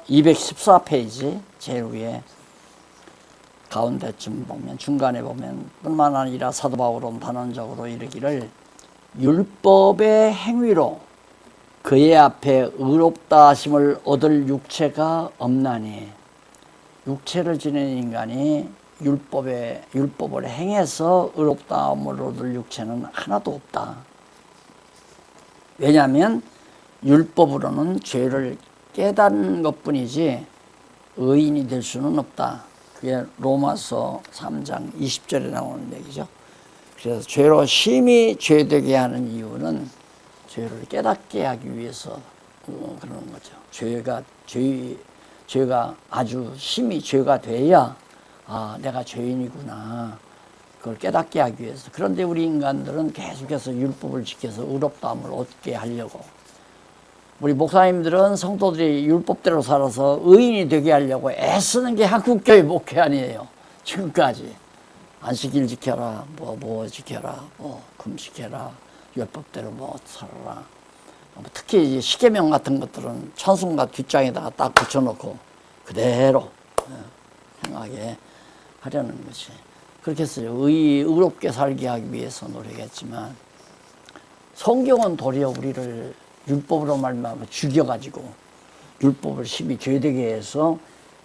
214페이지 제일 위에 가운데쯤 보면 중간에 보면 뿐만 아니라 사도 바울은 단언적으로 이르기를 율법의 행위로 그의 앞에 의롭다 하심을 얻을 육체가 없나니 육체를 지닌 인간이 율법을 행해서 의롭다함을 얻을 육체는 하나도 없다. 왜냐하면 율법으로는 죄를 깨닫는 것뿐이지 의인이 될 수는 없다. 그게 로마서 3장 20절에 나오는 얘기죠. 그래서 죄로 심히 죄되게 하는 이유는 죄를 깨닫게 하기 위해서 그러는 거죠. 죄가 아주 심히 죄가 돼야 내가 죄인이구나. 그걸 깨닫게 하기 위해서. 그런데 우리 인간들은 계속해서 율법을 지켜서 의롭다함을 얻게 하려고. 우리 목사님들은 성도들이 율법대로 살아서 의인이 되게 하려고 애쓰는 게 한국교회 목회 아니에요. 지금까지. 안식일 지켜라, 뭐 지켜라, 금 지켜라, 율법대로 살아라. 특히 이제 십계명 같은 것들은 찬송가 뒷장에다가 딱 붙여놓고 그대로 행하게 하려는 것이. 그렇게 해서 의롭게 살게 하기 위해서 노력했지만 성경은 도리어 우리를 율법으로 말미암아 죽여가지고 율법을 심히 죄되게 해서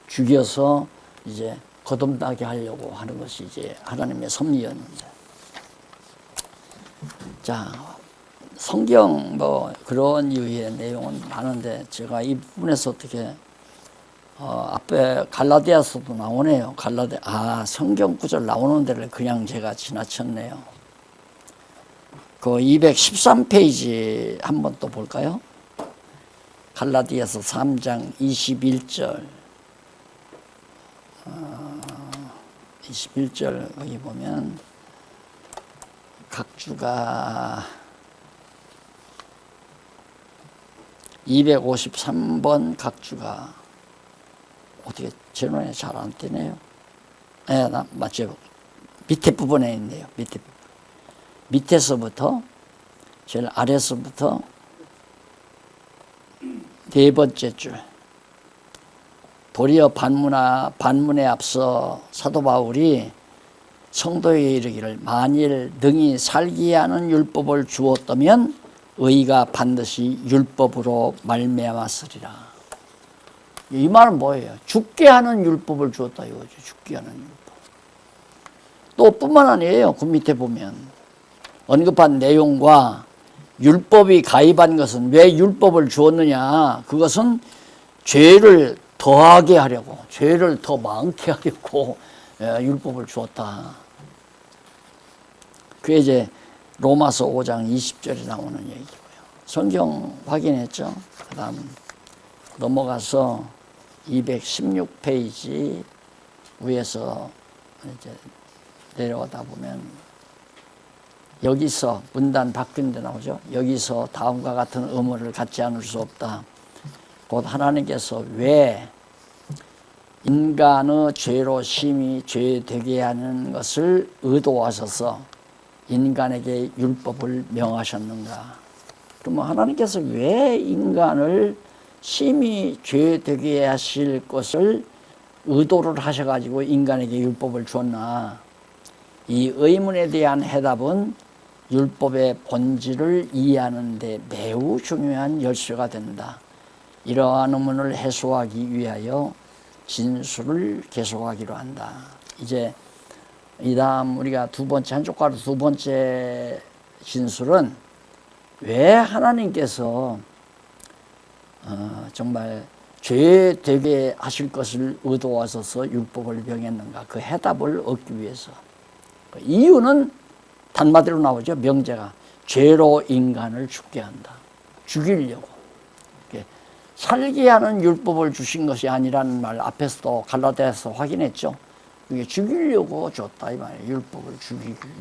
죽여서 이제 거듭나게 하려고 하는 것이 이제 하나님의 섭리였는데, 자 성경 그런 이유의 내용은 많은데 제가 이 부분에서 어떻게 앞에 갈라디아서도 나오네요. 성경 구절 나오는 데를 그냥 제가 지나쳤네요. 그 213페이지 한번 또 볼까요? 갈라디아서 3장 21절 21절 거기 보면 각주가 253번 각주가 어떻게 제 눈에 잘 안 띄네요. 맞죠? 밑에 부분에 있네요. 밑에서부터 제일 아래서부터 네 번째 줄. 도리어 반문에 앞서 사도 바울이 성도에게 이르기를 만일 능히 살게 하는 율법을 주었다면 의가 반드시 율법으로 말미암았으리라. 이 말은 뭐예요? 죽게 하는 율법을 주었다 이거죠. 죽게 하는 율법. 또 뿐만 아니에요. 그 밑에 보면 언급한 내용과 율법이 가입한 것은 왜 율법을 주었느냐? 그것은 죄를 더하게 하려고, 죄를 더 많게 하려고 율법을 주었다. 그게 이제 로마서 5장 20절에 나오는 얘기고요. 성경 확인했죠? 그 다음 넘어가서 216페이지 위에서 이제 내려오다 보면 여기서 문단 바뀐 데 나오죠. 여기서 다음과 같은 의무를 갖지 않을 수 없다. 곧 하나님께서 왜 인간의 죄로 심히 죄되게 하는 것을 의도하셔서 인간에게 율법을 명하셨는가. 그러면 하나님께서 왜 인간을 심히 죄되게 하실 것을 의도를 하셔가지고 인간에게 율법을 주었나. 이 의문에 대한 해답은 율법의 본질을 이해하는 데 매우 중요한 열쇠가 된다. 이러한 의문을 해소하기 위하여 진술을 계속하기로 한다. 이제 이 다음 우리가 한쪽 가로 두 번째 진술은 왜 하나님께서 정말 죄되게 하실 것을 의도하셔서 율법을 명했는가. 그 해답을 얻기 위해서. 이유는 단마디로 나오죠. 명제가 죄로 인간을 죽게 한다. 죽이려고. 살게 하는 율법을 주신 것이 아니라는 말 앞에서도 갈라디아서 확인했죠. 이게 죽이려고 줬다 이 말이에요.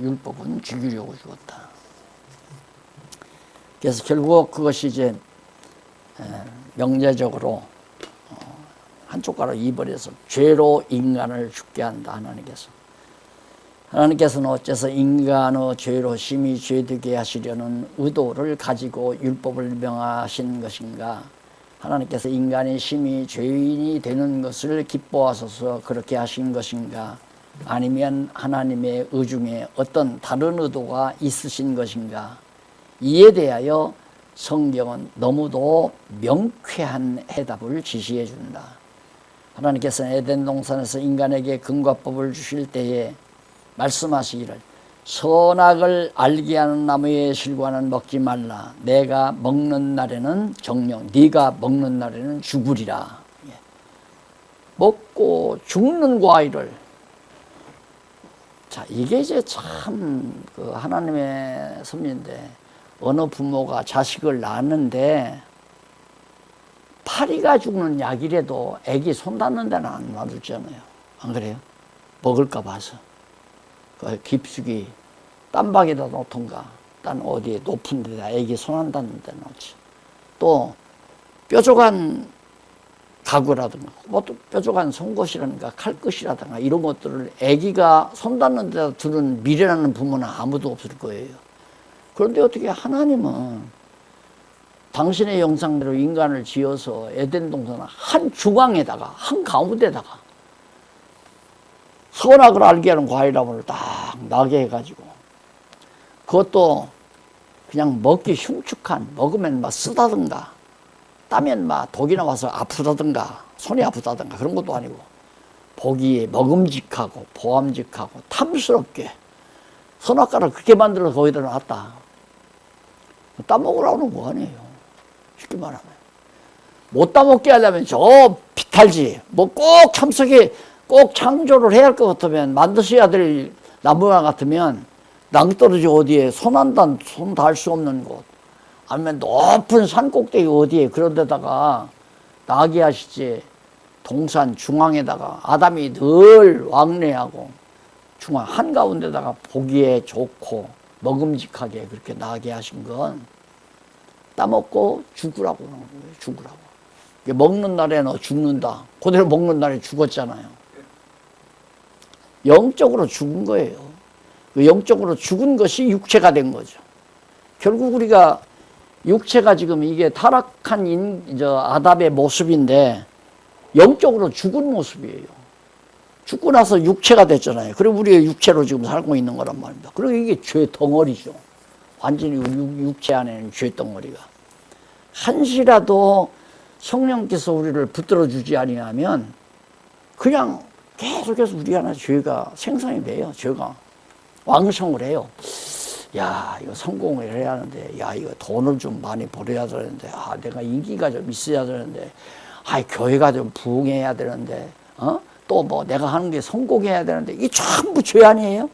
율법은 죽이려고 주었다. 그래서 결국 그것이 이제 명제적으로 한쪽 가로 이벌해서 죄로 인간을 죽게 한다. 하나님께서는 어째서 인간의 죄로 심히 죄되게 하시려는 의도를 가지고 율법을 명하신 것인가. 하나님께서 인간이 심히 죄인이 되는 것을 기뻐하셔서 그렇게 하신 것인가? 아니면 하나님의 의중에 어떤 다른 의도가 있으신 것인가? 이에 대하여 성경은 너무도 명쾌한 해답을 지시해 준다. 하나님께서는 에덴 동산에서 인간에게 금과법을 주실 때에 말씀하시기를 선악을 알게 하는 나무의 실과는 먹지 말라. 내가 먹는 날에는 정령 네가 먹는 날에는 죽으리라. 먹고 죽는 과일을, 자 이게 이제 참 그 하나님의 섭리인데, 어느 부모가 자식을 낳았는데 파리가 죽는 약이라도 애기 손 닿는 데는 안 놔두잖아요. 안 그래요? 먹을까 봐서. 그 깊숙이 딴방에다 놓던가, 딴 어디에 높은 데다 애기 손 안 닿는 데 놓지. 또 뾰족한 가구라든가, 뭐 또 뾰족한 송곳이라든가 칼끝이라든가 이런 것들을 애기가 손 닿는 데다 두는 미련하는 부모는 아무도 없을 거예요. 그런데 어떻게 하나님은 당신의 형상대로 인간을 지어서 에덴 동산 한 중앙에다가, 한 가운데다가 선악을 알게 하는 과일나무를 딱 나게 해가지고, 그것도 그냥 먹기 흉측한, 먹으면 막 쓰다든가 따면 막 독이 나와서 아프다든가 손이 아프다든가 그런 것도 아니고, 보기에 먹음직하고 보암직하고 탐스럽게 선악과를 그렇게 만들어서 거기다 놨다. 따먹으라는 거 아니에요. 쉽게 말하면. 못 따먹게 하려면 저 비탈지, 뭐 꼭 참석에 꼭 창조를 해야 할 것 같으면, 만드셔야 될 나무와 같으면 낭떠러지 어디에 손 닿을 수 없는 곳, 아니면 높은 산 꼭대기 어디에 그런 데다가 나게 하시지, 동산 중앙에다가 아담이 늘 왕래하고 중앙 한가운데다가 보기에 좋고 먹음직하게 그렇게 나게 하신 건 따먹고 죽으라고 하는 거예요. 죽으라고. 먹는 날에 너 죽는다. 그대로 먹는 날에 죽었잖아요. 영적으로 죽은 거예요. 그 영적으로 죽은 것이 육체가 된 거죠. 결국 우리가 육체가 지금 이게 타락한 아담의 모습인데 영적으로 죽은 모습이에요. 죽고 나서 육체가 됐잖아요. 그리고 우리가 육체로 지금 살고 있는 거란 말입니다. 그리고 이게 죄 덩어리죠. 완전히 육체 안에는 죄 덩어리가. 한시라도 성령께서 우리를 붙들어 주지 아니하면 그냥 계속해서 우리 안에 죄가 생성이 돼요. 죄가 왕성을 해요. 야, 이거 성공을 해야 하는데, 야, 이거 돈을 좀 많이 벌어야 되는데, 아, 내가 인기가 좀 있어야 되는데, 아, 교회가 좀 부흥해야 되는데, 또 뭐 내가 하는 게 성공해야 되는데, 이게 전부 죄 아니에요?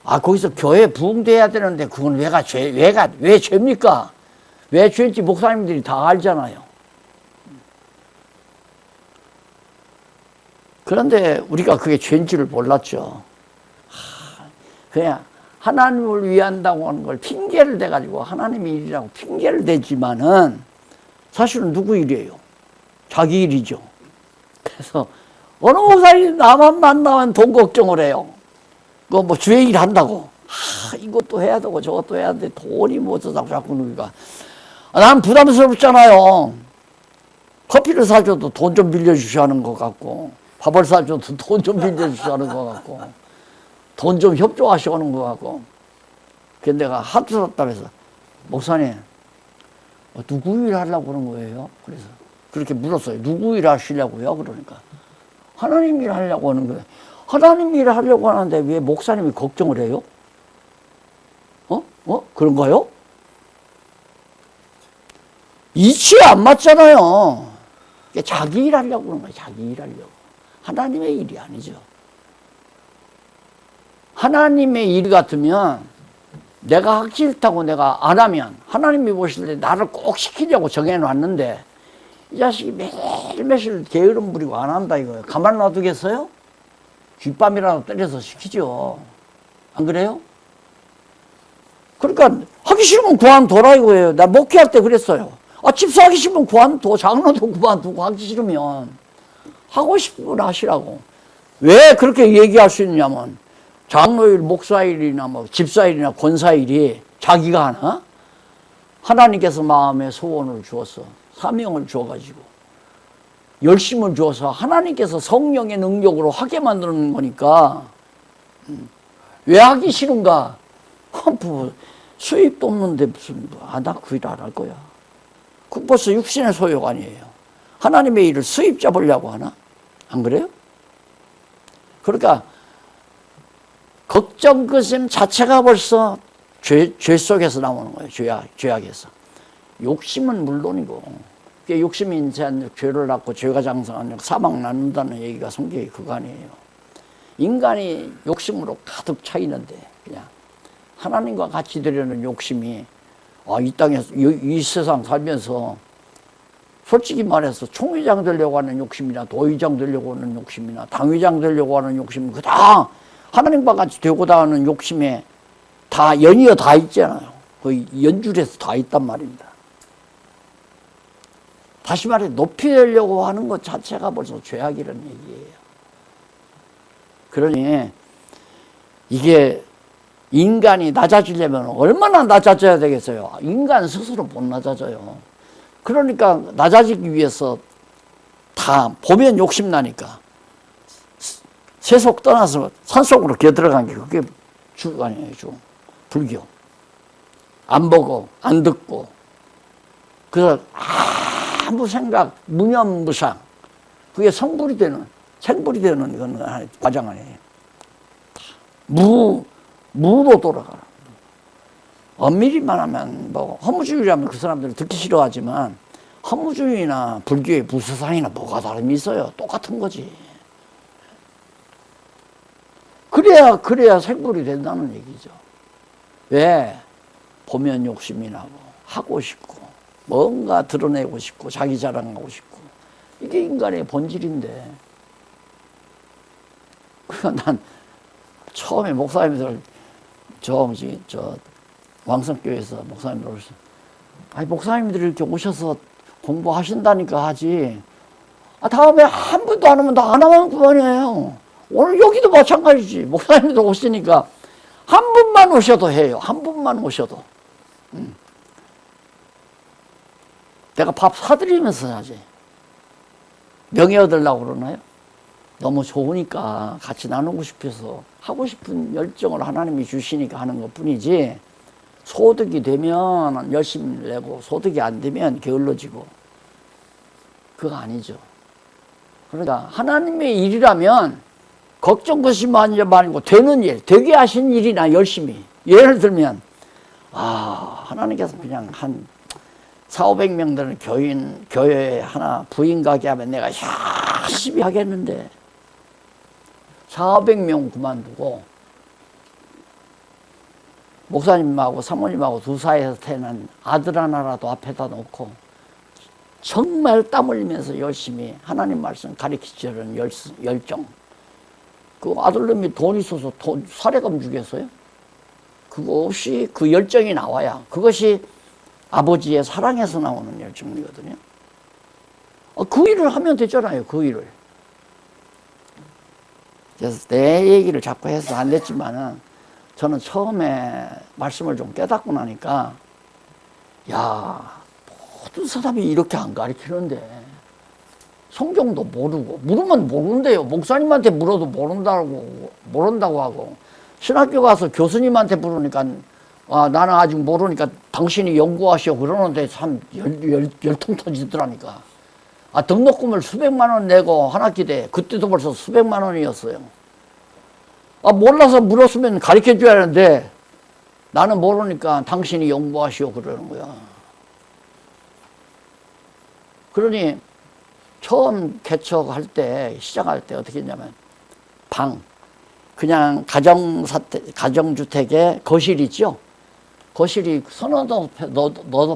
아, 거기서 교회 부흥돼야 되는데, 그건 왜 죄입니까? 왜 죄인지 목사님들이 다 알잖아요. 그런데 우리가 그게 죄인지를 몰랐죠. 그냥 하나님을 위한다고 하는 걸 핑계를 대가지고 하나님의 일이라고 핑계를 대지만은 사실은 누구 일이에요? 자기 일이죠. 그래서 어느 목사님 나만 만나면 돈 걱정을 해요. 그 뭐 주의 일 한다고. 이것도 해야 되고 저것도 해야 돼. 돈이 뭐 어쩌다고 자꾸 우리가. 난 부담스럽잖아요. 커피를 사줘도 돈 좀 빌려주시는 것 같고, 밥을 사줘도 돈 좀 빌려주시는 것 같고, 돈 좀 협조하시는 것 같고. 그래서 내가 하트 샀다면서, 목사님, 누구 일 하려고 그런 거예요? 그래서 그렇게 물었어요. 누구 일 하시려고요? 그러니까 하나님 일 하려고 하는 거예요. 하나님 일 하려고 하는데 왜 목사님이 걱정을 해요? 그런가요? 이치에 안 맞잖아요. 자기 일 하려고 그런 거예요. 자기 일 하려고. 하나님의 일이 아니죠. 하나님의 일 같으면 내가 하기 싫다고 내가 안 하면 하나님이 보실 때 나를 꼭 시키려고 정해놨는데 이 자식이 매일매일 게으름 부리고 안 한다 이거예요. 가만 놔두겠어요? 뒷밤이라도 때려서 시키죠. 안 그래요? 그러니까 하기 싫으면 그만둬라 이거예요. 나 목회할 때 그랬어요. 집사하기 싫으면 그만둬. 장로도 그만두고 하기 싫으면 하고 싶으면 하시라고. 왜 그렇게 얘기할 수 있냐면 장로일, 목사일이나 뭐 집사일이나 권사일이 자기가 하나? 하나님께서 마음에 소원을 주어서 사명을 주어가지고 열심을 주어서 하나님께서 성령의 능력으로 하게 만드는 거니까 왜 하기 싫은가? 뭐 수입도 없는데 무슨 나 그 일 안 할 거야. 그 벌써 육신의 소욕 아니에요. 하나님의 일을 수입 잡으려고 하나? 안 그래요? 그러니까 걱정 그심 자체가 벌써 죄 속에서 나오는 거예요. 죄악에서. 욕심은 물론이고, 욕심이 인자한 죄를 낳고 죄가 장성하면 사망 낳는다는 얘기가 성경에 그거 아니에요. 인간이 욕심으로 가득 차 있는데 그냥 하나님과 같이 되려는 욕심이 이 땅에서 이 세상 살면서 솔직히 말해서 총회장 되려고 하는 욕심이나 도의장 되려고 하는 욕심이나 당회장 되려고 하는 욕심, 그 다 하나님과 같이 되고자 하는 욕심에 다 연이어 다 있잖아요. 거의 연줄에서 다 있단 말입니다. 다시 말해 높이려고 하는 것 자체가 벌써 죄악이라는 얘기예요. 그러니 이게 인간이 낮아지려면 얼마나 낮아져야 되겠어요? 인간 스스로 못 낮아져요. 그러니까 낮아지기 위해서 다 보면 욕심나니까 세속 떠나서 산속으로 기어들어간 게 그게 주 아니에요. 주 불교. 안 보고 안 듣고 그래서 아무 생각 무념무상 그게 생불이 되는 그건 하나의 과정 아니에요. 무로 돌아가라. 엄밀히만 하면 뭐 허무주의라면 그 사람들은 듣기 싫어하지만 허무주의나 불교의 무서상이나 뭐가 다름이 있어요. 똑같은 거지. 그래야 생불이 된다는 얘기죠. 왜? 보면 욕심이 나고 하고 싶고 뭔가 드러내고 싶고 자기 자랑하고 싶고 이게 인간의 본질인데 그러니까 난 처음에 목사님들 저 왕성교회에서 목사님들 오셔서 목사님들이 이렇게 오셔서 공부하신다니까 하지 다음에 한 번도 안 하면 나 안 하면 그만이에요. 오늘 여기도 마찬가지지. 목사님들 오시니까 한 분만 오셔도 해요. 한 분만 오셔도. 내가 밥 사드리면서 하지. 명예 얻으려고 그러나요? 너무 좋으니까 같이 나누고 싶어서 하고 싶은 열정을 하나님이 주시니까 하는 것 뿐이지 소득이 되면 열심히 내고 소득이 안 되면 게을러지고 그거 아니죠. 그러니까 하나님의 일이라면 걱정 것이 말고 되는 일, 되게 하신 일이나 열심히 예를 들면 하나님께서 그냥 한 400~500명 되는 교회 하나 부인 가게 하면 내가 열심히 하겠는데 400~500명 그만두고 목사님하고 사모님하고 두 사이에서 태어난 아들 하나라도 앞에다 놓고 정말 땀 흘리면서 열심히 하나님 말씀 가르치려는 열정. 그 아들놈이 돈 있어서 사례금 주겠어요? 그거 없이 그 열정이 나와야 그것이 아버지의 사랑에서 나오는 열정이거든요. 그 일을 하면 되잖아요. 그 일을. 그래서 내 얘기를 자꾸 해서 안 됐지만은 저는 처음에 말씀을 좀 깨닫고 나니까 모든 사람이 이렇게 안 가르치는데 성경도 모르고 물으면 모른대요. 목사님한테 물어도 모른다고 하고 신학교 가서 교수님한테 물으니까 나는 아직 모르니까 당신이 연구하시오 그러는데 참 열통 터지더라니까. 등록금을 수백만 원 내고 한 학기 때 그때도 벌써 수백만 원이었어요. 몰라서 물었으면 가르쳐 줘야 하는데 나는 모르니까 당신이 연구하시오 그러는 거야. 그러니 처음 개척할 때 시작할 때 어떻게 했냐면 그냥 가정주택에 거실 있죠. 거실이 서너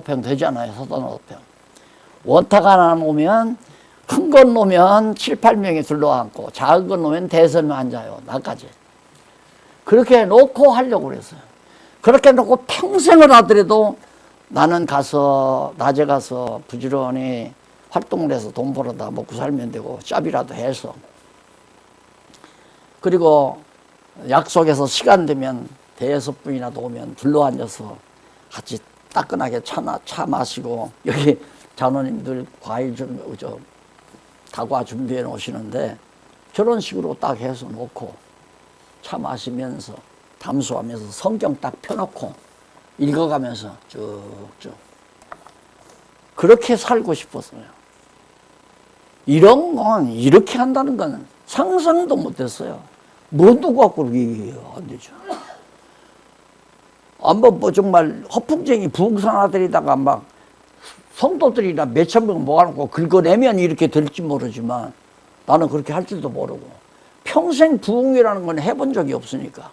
평 되잖아요. 서너 평. 원탁 하나 놓으면 큰 건 놓으면 7~8명이 둘러앉고 작은 건 놓으면 대선에 앉아요. 나까지. 그렇게 놓고 하려고 그랬어요. 그렇게 놓고 평생을 하더라도 나는 낮에 가서 부지런히 활동을 해서 돈 벌어다 먹고 살면 되고 짭이라도 해서 그리고 약속해서 시간 되면 5~6분이나 오면 둘러앉아서 같이 따끈하게 차 마시고, 여기 장로님들 과일 다과 준비해 놓으시는데, 저런 식으로 딱 해서 놓고, 차 마시면서, 담수하면서 성경 딱 펴놓고, 읽어가면서 쭉쭉. 그렇게 살고 싶었어요. 이런 건, 이렇게 한다는 건 상상도 못했어요. 뭐도 갖고 얘기해요. 안 되죠. 뭐 정말 허풍쟁이 부흥산 아들이다가 막 성도들이나 몇천 명 모아놓고 긁어내면 이렇게 될지 모르지만 나는 그렇게 할 줄도 모르고 평생 부흥이라는 건 해본 적이 없으니까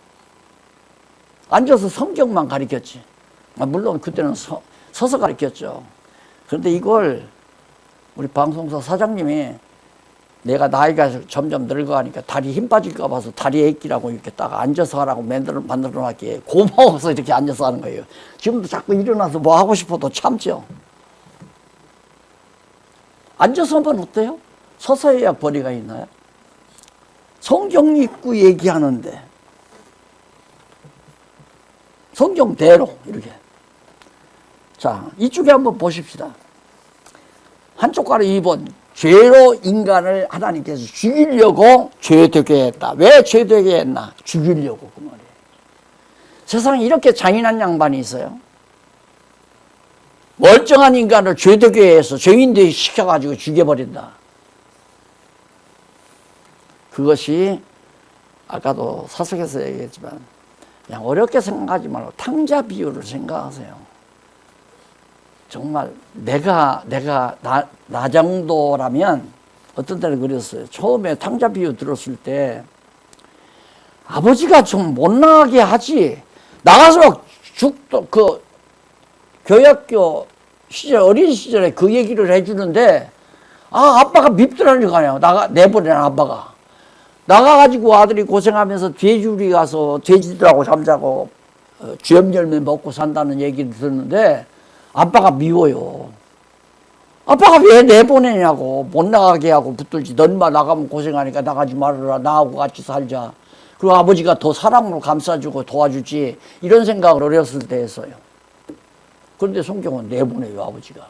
앉아서 성경만 가르쳤지. 물론 그때는 서서 가르쳤죠. 그런데 이걸 우리 방송사 사장님이 내가 나이가 점점 늙어가니까 다리 힘 빠질까 봐서 다리 애끼라고 이렇게 딱 앉아서 하라고 만들어 놨기에 고마워서 이렇게 앉아서 하는 거예요. 지금도 자꾸 일어나서 뭐 하고 싶어도 참죠. 앉아서 하면 어때요? 서서 해야 벌이가 있나요? 성경 읽고 얘기하는데 성경대로 이렇게. 자, 이쪽에 한번 보십시다. 한쪽 가로 2번. 죄로 인간을 하나님께서 죽이려고 죄되게 했다. 왜 죄되게 했나? 죽이려고 그 말이에요. 세상에 이렇게 잔인한 양반이 있어요? 멀쩡한 인간을 죄되게 해서 죄인되게 시켜가지고 죽여버린다. 그것이 아까도 사석에서 얘기했지만 그냥 어렵게 생각하지 말고 탕자 비유를 생각하세요. 정말 나 정도라면 어떤 때는 그랬어요. 처음에 탕자 비유 들었을 때 아버지가 좀 못 나가게 하지. 나가서 교육학교 시절, 어린 시절에 그 얘기를 해주는데 아빠가 밉더라는 거 아니에요. 내보낸 아빠가. 나가가지고 아들이 고생하면서 돼지우리 가서 돼지들하고 잠자고 쥐염 열매 먹고 산다는 얘기를 듣는데 아빠가 미워요. 아빠가 왜 내보내냐고. 못 나가게 하고 붙들지. 넌만 나가면 고생하니까 나가지 말아라. 나하고 같이 살자. 그리고 아버지가 더 사랑으로 감싸주고 도와주지. 이런 생각을 어렸을 때 했어요. 그런데 성경은 내보내요, 아버지가.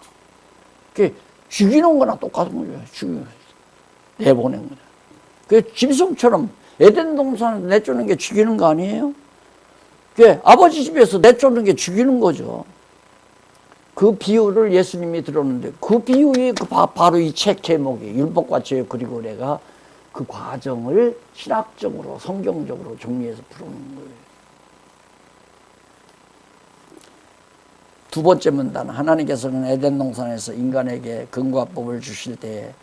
그게 죽이는 거나 똑같은 거죠. 내보낸 거죠. 그 짐승처럼 에덴 동산에서 내쫓는 게 죽이는 거 아니에요? 그 아버지 집에서 내쫓는 게 죽이는 거죠. 그 비유를 예수님이 들었는데 그 비유에 바로 이 책 제목이 율법과 죄 그리고 내가 그 과정을 신학적으로 성경적으로 정리해서 풀어놓은 거예요. 두 번째 문단. 하나님께서는 에덴 동산에서 인간에게 금과법을 주실 때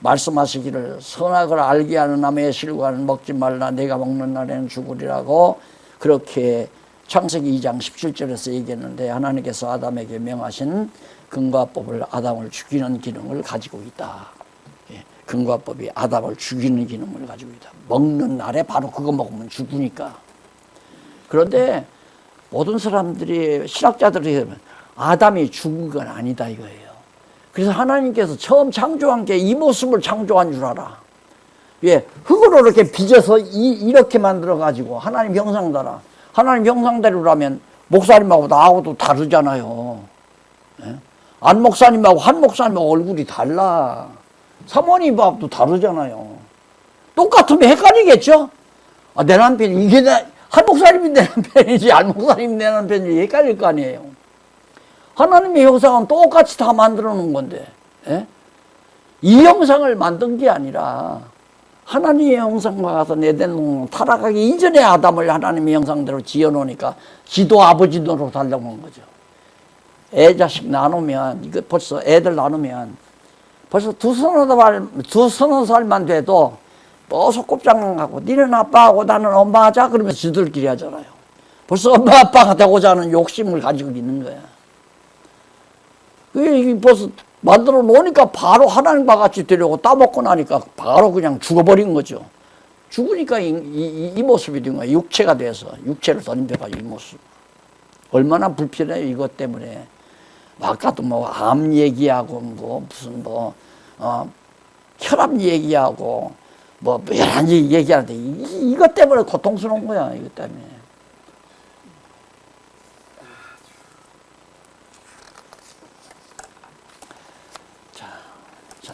말씀하시기를 선악을 알게 하는 나무의 실과는 먹지 말라. 내가 먹는 날에는 죽으리라고 그렇게 창세기 2장 17절에서 얘기했는데 하나님께서 아담에게 명하신 금과법을 아담을 죽이는 기능을 가지고 있다. 금과법이 아담을 죽이는 기능을 가지고 있다. 먹는 날에 바로 그거 먹으면 죽으니까. 그런데 모든 사람들이 신학자들이 아담이 죽은 건 아니다 이거예요. 그래서 하나님께서 처음 창조한 게 이 모습을 창조한 줄 알아. 왜? 흙으로 이렇게 빚어서 이렇게 만들어가지고 하나님 형상대로. 하나님 형상대로라면 목사님하고 나하고도 다르잖아요. 예? 안 목사님하고 한 목사님하고 얼굴이 달라. 사모님하고도 다르잖아요. 똑같으면 헷갈리겠죠? 내 남편이 한 목사님이 내 남편이지 안 목사님이 내 남편이지 헷갈릴 거 아니에요. 하나님의 형상은 똑같이 다 만들어 놓은 건데 이 형상을 만든 게 아니라 하나님의 형상과 가서 에덴 동산 타락하기 이전에 아담을 하나님의 형상대로 지어놓으니까 지도 아버지 노릇 하려고 한 거죠. 애 자식 나누면 이거 벌써 애들 나누면 벌써 두서너 살만 돼도 뭐 소꿉장난 가고 니는 아빠하고 나는 엄마 하자 그러면 지들끼리 하잖아요. 벌써 엄마 아빠가 되고자 하는 욕심을 가지고 있는 거야. 그게 벌써 만들어 놓으니까 바로 하나님과 같이 되려고 따먹고 나니까 바로 그냥 죽어버린 거죠. 죽으니까 이 모습이 된 거야. 육체가 돼서 육체를 던져가지고 이 모습. 얼마나 불편해요 이것 때문에. 아까도 뭐 암 얘기하고 뭐 무슨 혈압 얘기하고 뭐 여러 가지 얘기하는데 이것 때문에 고통스러운 거야. 이것 때문에.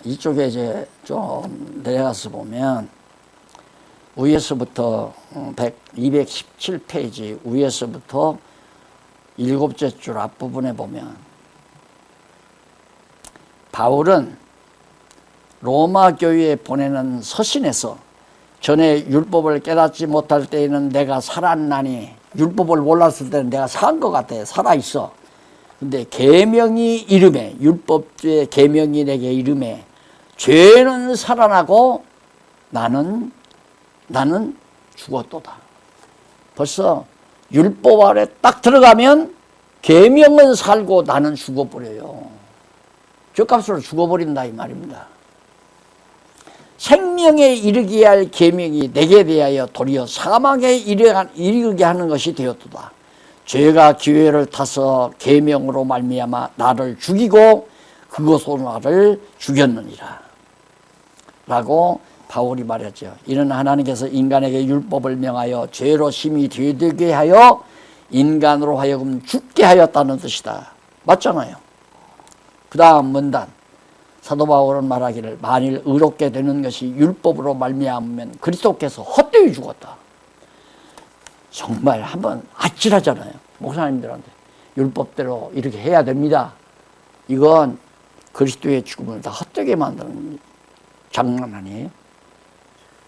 이쪽에 이제 좀 내려가서 보면 위에서부터 217페이지 위에서부터 일곱째 줄 앞부분에 보면 바울은 로마 교회에 보내는 서신에서 전에 율법을 깨닫지 못할 때에는 내가 살았나니, 율법을 몰랐을 때는 내가 산 것 같아, 살아있어. 근데 계명이 이름에, 율법주의 계명이 내게 이름에 죄는 살아나고 나는 죽었도다. 벌써 율법 아래 딱 들어가면 계명은 살고 나는 죽어버려요. 죗값으로 죽어버린다 이 말입니다. 생명에 이르게 할 계명이 내게 대하여 도리어 사망에 이르게 하는 것이 되었도다. 죄가 기회를 타서 계명으로 말미암아 나를 죽이고 그것으로 나를 죽였느니라 라고 바울이 말했죠. 이는 하나님께서 인간에게 율법을 명하여 죄로 심히 되게 하여 인간으로 하여금 죽게 하였다는 뜻이다. 맞잖아요. 그 다음 문단 사도 바울은 말하기를 만일 의롭게 되는 것이 율법으로 말미암으면 그리스도께서 헛되이 죽었다. 정말 한번 아찔하잖아요. 목사님들한테 율법대로 이렇게 해야 됩니다. 이건 그리스도의 죽음을 다 헛되게 만드는 장난 아니에요?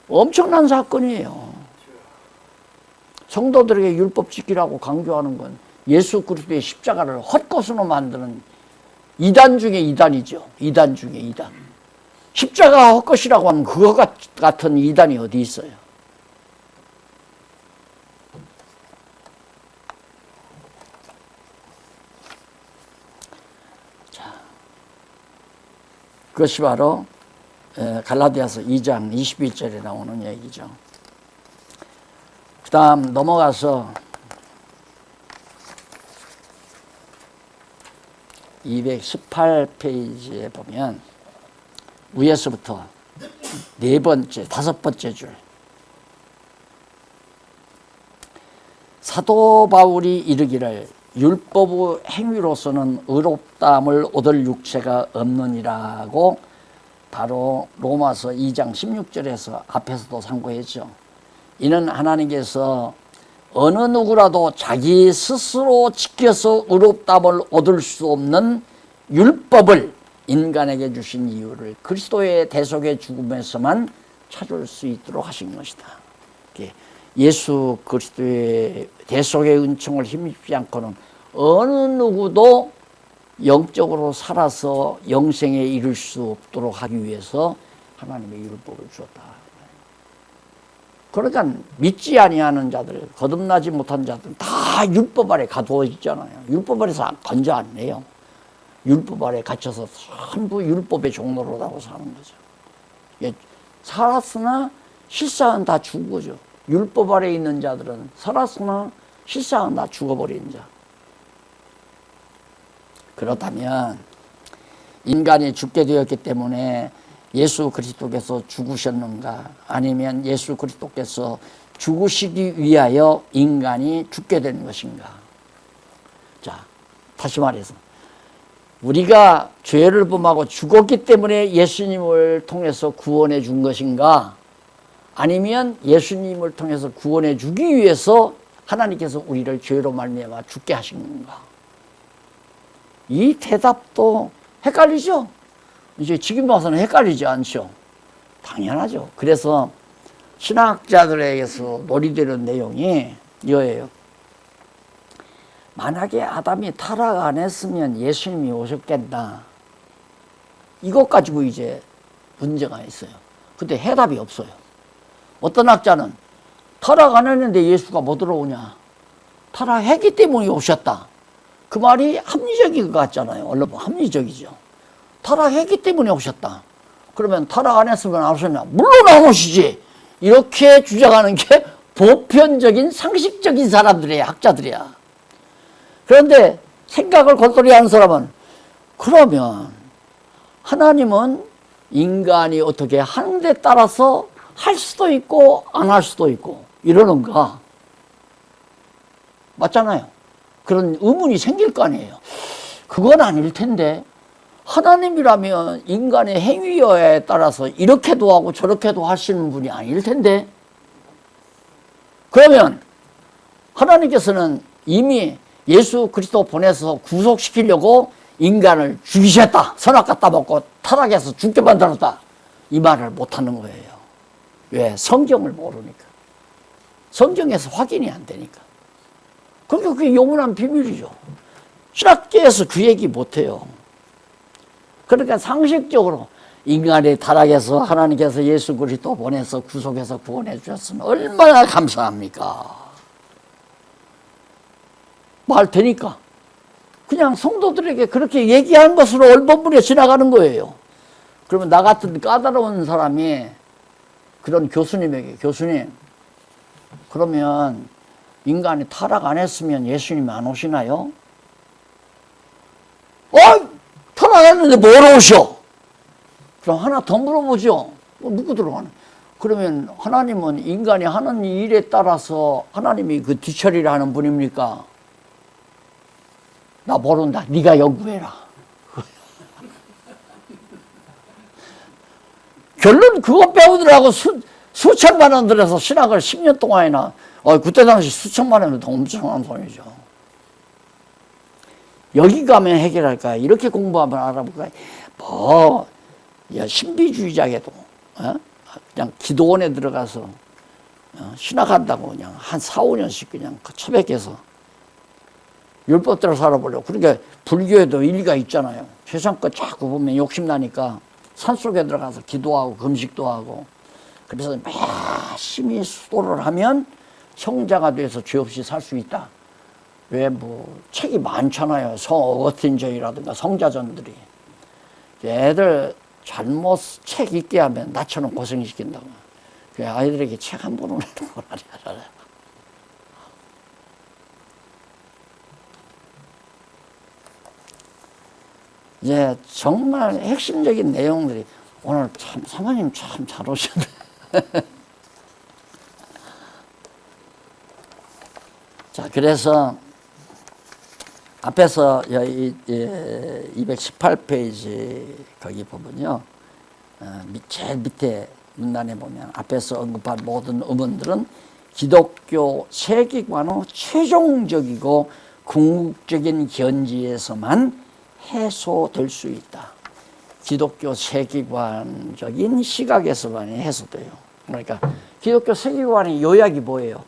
엄청난 사건이에요. 성도들에게 율법 지키라고 강조하는 건 예수 그리스도의 십자가를 헛것으로 만드는 이단 중에 이단이죠. 이단 중에 이단. 십자가 헛것이라고 하면 그거 같은 이단이 어디 있어요? 자, 그것이 바로 갈라디아서 2장 21절에 나오는 얘기죠. 그 다음 넘어가서 218페이지에 보면 위에서부터 다섯 번째 줄. 사도 바울이 이르기를 율법의 행위로서는 의롭다함을 얻을 육체가 없느니라고 바로 로마서 2장 16절에서 앞에서도 상고했죠. 이는 하나님께서 어느 누구라도 자기 스스로 지켜서 의롭다함을 얻을 수 없는 율법을 인간에게 주신 이유를 그리스도의 대속의 죽음에서만 찾을 수 있도록 하신 것이다. 예수 그리스도의 대속의 은총을 힘입지 않고는 어느 누구도 영적으로 살아서 영생에 이를 수 없도록 하기 위해서 하나님의 율법을 주었다. 그러니까 믿지 아니하는 자들, 거듭나지 못한 자들 다 율법 아래 가두어 있잖아요. 율법 아래서 건져 안 내요. 율법 아래 갇혀서 전부 율법의 종로로라고 사는 거죠. 살았으나 실상은 다 죽은 거죠. 율법 아래 있는 자들은 살았으나 실상은 다 죽어버린 자. 그렇다면 인간이 죽게 되었기 때문에 예수 그리스도께서 죽으셨는가? 아니면 예수 그리스도께서 죽으시기 위하여 인간이 죽게 된 것인가? 자, 다시 말해서 우리가 죄를 범하고 죽었기 때문에 예수님을 통해서 구원해 준 것인가? 아니면 예수님을 통해서 구원해 주기 위해서 하나님께서 우리를 죄로 말미암아 죽게 하신 건가? 이 대답도 헷갈리죠? 이제 지금 와서는 헷갈리지 않죠? 당연하죠. 그래서 신학자들에게서 놀이되는 내용이 이거예요. 만약에 아담이 타락 안 했으면 예수님이 오셨겠나? 이것 가지고 이제 문제가 있어요. 근데 해답이 없어요. 어떤 학자는 타락 안 했는데 예수가 뭐 들어오냐? 타락했기 때문에 오셨다. 그 말이 합리적인 것 같잖아요. 원래 합리적이죠. 타락했기 때문에 오셨다. 그러면 타락 안 했으면 안 오셨냐? 물론 안 오시지. 이렇게 주장하는 게 보편적인 상식적인 사람들이야, 학자들이야. 그런데 생각을 골똘히 하는 사람은 그러면 하나님은 인간이 어떻게 하는 데 따라서 할 수도 있고 안 할 수도 있고 이러는가? 맞잖아요. 그런 의문이 생길 거 아니에요. 그건 아닐 텐데 하나님이라면 인간의 행위에 따라서 이렇게도 하고 저렇게도 하시는 분이 아닐 텐데. 그러면 하나님께서는 이미 예수 그리스도 보내서 구속시키려고 인간을 죽이셨다. 선악 갖다 먹고 타락해서 죽게 만들었다. 이 말을 못하는 거예요. 왜? 성경을 모르니까. 성경에서 확인이 안 되니까. 그러니까 그게 영원한 비밀이죠. 신학계에서 그 얘기 못해요. 그러니까 상식적으로 인간이 타락해서 하나님께서 예수 그리스도 보내서 구속해서 구원해 주셨으면 얼마나 감사합니까? 말 되니까. 그냥 성도들에게 그렇게 얘기한 것으로 얼버무려 지나가는 거예요. 그러면 나 같은 까다로운 사람이 그런 교수님에게, 교수님, 그러면 인간이 타락 안 했으면 예수님이 안 오시나요? 타락했는데 뭐로 오셔? 그럼 하나 더 물어보죠. 묻고 들어가는. 그러면 하나님은 인간이 하는 일에 따라서 하나님이 그 뒤처리를 하는 분입니까? 나 모른다. 네가 연구해라. 결론 그거 배우더라고. 수천만 원 들여서 신학을 10년 동안이나. 그때 당시 수천만 원은 엄청난 돈이죠. 여기 가면 해결할까? 이렇게 공부하면 알아볼까? 신비주의자에도 그냥 기도원에 들어가서 신학한다고 그냥 한 4, 5년씩 그냥 처백해서 율법대로 살아보려고. 그러니까 불교에도 일리가 있잖아요. 세상 거 자꾸 보면 욕심나니까 산속에 들어가서 기도하고 금식도 하고. 그래서 열심히 수도를 하면 성자가 돼서 죄 없이 살 수 있다. 왜 책이 많잖아요. 성 어거스틴전이라든가 성자전들이. 애들 잘못 책 읽게 하면 나처럼 고생시킨다고. 아이들에게 책 한 권을 내는 걸 알아요. 이제 정말 핵심적인 내용들이 오늘 참 사모님 참 잘 오셨네. 자, 그래서 앞에서 218페이지 거기 보면요. 제일 밑에 문단에 보면 앞에서 언급한 모든 의문들은 기독교 세계관의 최종적이고 궁극적인 견지에서만 해소될 수 있다. 기독교 세계관적인 시각에서만 해소돼요. 그러니까 기독교 세계관의 요약이 뭐예요?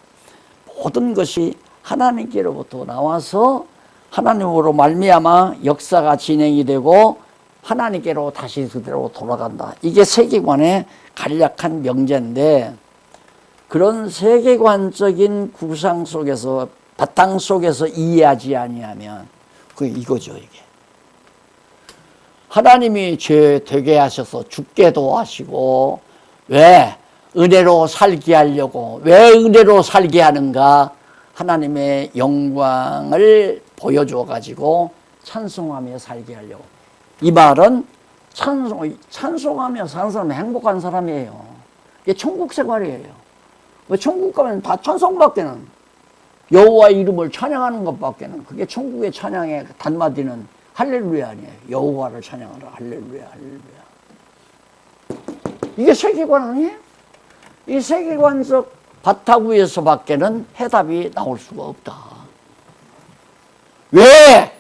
모든 것이 하나님께로부터 나와서 하나님으로 말미암아 역사가 진행이 되고 하나님께로 다시 그대로 돌아간다. 이게 세계관의 간략한 명제인데, 그런 세계관적인 구상 속에서 바탕 속에서 이해하지 아니하면 그게 이거죠. 이게 하나님이 죄 되게 하셔서 죽게도 하시고, 왜 은혜로 살게 하려고, 왜 은혜로 살게 하는가? 하나님의 영광을 보여줘 가지고 찬송하며 살게 하려고. 이 말은 찬송하며 사는 사람은 행복한 사람이에요. 이게 천국 생활이에요. 왜 천국 가면 다 찬송밖에는, 여호와의 이름을 찬양하는 것밖에는, 그게 천국의 찬양의 단마디는 할렐루야 아니에요. 여호와를 찬양하라. 할렐루야, 할렐루야. 이게 세계관 아니에요? 이 세계관적 바탕 위에서 밖에는 해답이 나올 수가 없다. 왜